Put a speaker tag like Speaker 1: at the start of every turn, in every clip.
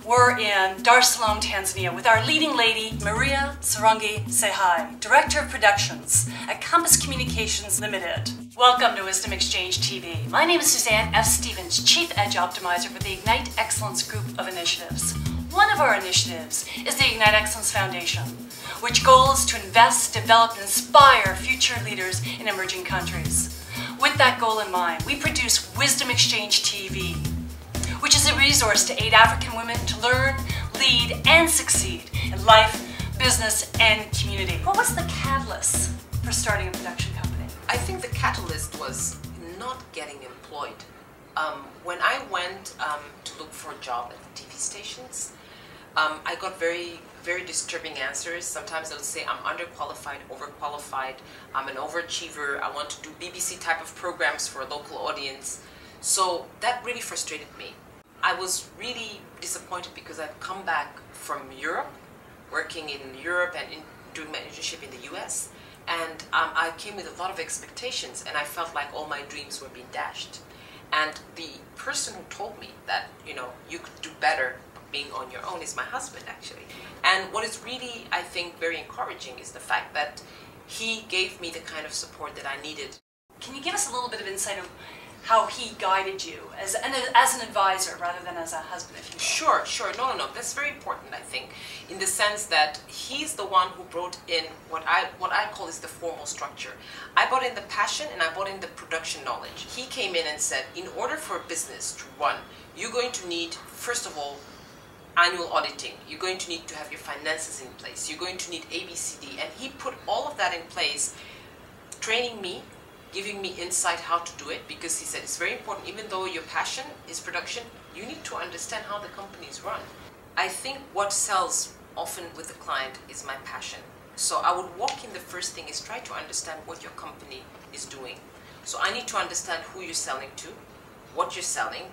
Speaker 1: We're in Dar es Salaam, Tanzania with our leading lady, Maria Sarungi Tsehai, Director of Productions at Compass Communications Limited. Welcome to Wisdom Exchange TV. My name is Suzanne F Stevens, Chief Edge Optimizer for the Ignite Excellence Group of Initiatives. One of our initiatives is the Ignite Excellence Foundation, which goal is to invest, develop, and inspire future leaders in emerging countries. With that goal in mind, we produce Wisdom Exchange TV, which is a resource to aid African women to learn, lead, and succeed in life, business, and community. What was the catalyst for starting a production company?
Speaker 2: I think the catalyst was not getting employed. When I went to look for a job at the TV stations, I got very disturbing answers. Sometimes they would say I'm underqualified, overqualified, I'm an overachiever, I want to do BBC type of programs for a local audience. So that really frustrated me. I was really disappointed because I'd come back from Europe, working in Europe and doing my internship in the US, and I came with a lot of expectations and I felt like all my dreams were being dashed. And the person who told me that, you know, you could do better being on your own is my husband, actually. And what is really, I think, very encouraging is the fact that he gave me the kind of support that I needed.
Speaker 1: Can you give us a little bit of insight of how he guided you as an advisor rather than as a husband, if you will?
Speaker 2: Sure. No. That's very important, I think, in the sense that he's the one who brought in what I call is the formal structure. I brought in the passion and I brought in the production knowledge. He came in and said, in order for a business to run, you're going to need, first of all, annual auditing. You're going to need to have your finances in place. You're going to need ABCD. And he put all of that in place, training me, giving me insight how to do it, because he said it's very important, even though your passion is production, you need to understand how the company is run. I think what sells often with the client is my passion. So I would walk in, the first thing is try to understand what your company is doing. So I need to understand who you're selling to, what you're selling,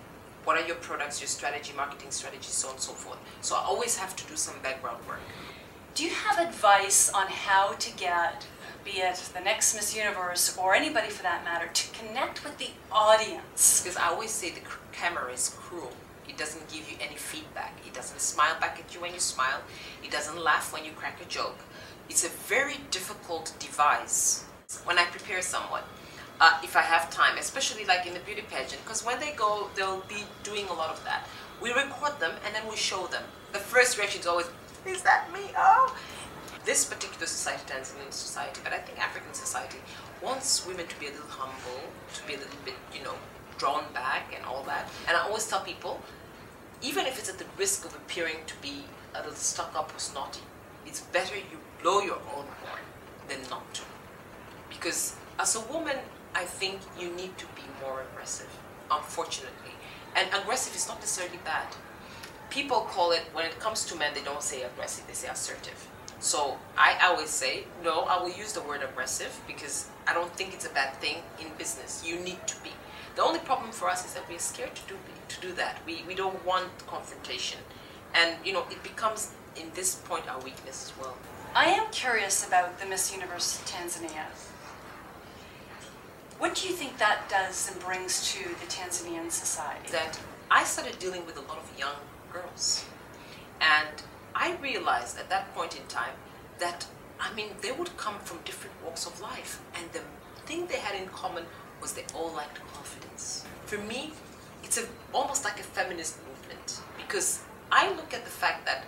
Speaker 2: what are your products, your strategy, marketing strategy, so on and so forth. So I always have to do some background work.
Speaker 1: Do you have advice on how to get, be it the next Miss Universe or anybody for that matter, to connect with the audience?
Speaker 2: Because I always say the camera is cruel. It doesn't give you any feedback. It doesn't smile back at you when you smile. It doesn't laugh when you crack a joke. It's a very difficult device. When I prepare someone, if I have time, especially like in the beauty pageant, because when they go, they'll be doing a lot of that. We record them and then we show them. The first reaction is always, is that me? Oh! This particular society, Tanzanian society, but I think African society, wants women to be a little humble, to be a little bit, you know, drawn back and all that. And I always tell people, even if it's at the risk of appearing to be a little stuck up or snotty, it's better you blow your own horn than not to. Because as a woman, I think you need to be more aggressive, unfortunately. And aggressive is not necessarily bad. People call it, when it comes to men, they don't say aggressive, they say assertive. So I always say, no, I will use the word aggressive because I don't think it's a bad thing in business. You need to be. The only problem for us is that we're scared to do that. We don't want confrontation. And, you know, it becomes, in this point, our weakness as well.
Speaker 1: I am curious about the Miss Universe Tanzania. What do you think that does and brings to the Tanzanian society?
Speaker 2: That I started dealing with a lot of young girls. And I realized at that point in time that, I mean, they would come from different walks of life. And the thing they had in common was they all liked confidence. For me, it's almost like a feminist movement. Because I look at the fact that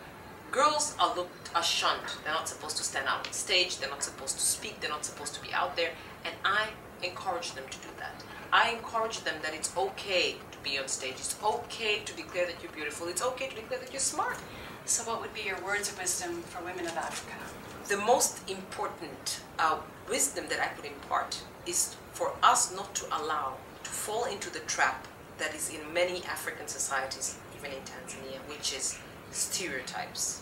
Speaker 2: girls are shunned. They're not supposed to stand out on stage. They're not supposed to speak. They're not supposed to be out there. And I encourage them to do that. I encourage them that it's okay to be on stage. It's okay to declare that you're beautiful. It's okay to declare that you're smart.
Speaker 1: So what would be your words of wisdom for women of Africa?
Speaker 2: The most important wisdom that I could impart is for us not to allow to fall into the trap that is in many African societies, even in Tanzania, which is stereotypes.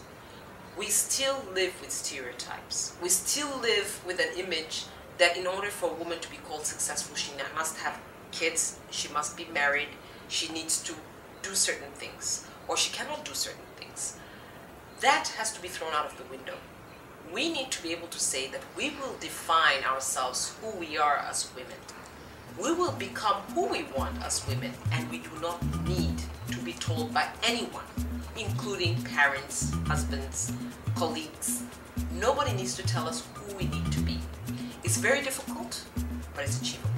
Speaker 2: We still live with stereotypes. We still live with an image that in order for a woman to be called successful, she must have kids, she must be married, she needs to do certain things, or she cannot do certain things. That has to be thrown out of the window. We need to be able to say that we will define ourselves, who we are as women. We will become who we want as women, and we do not need to be told by anyone, including parents, husbands, colleagues. Nobody needs to tell us who we need to be. It's very difficult, but it's achievable.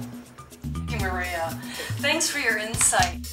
Speaker 1: Thank you, Maria. Thanks for your insight.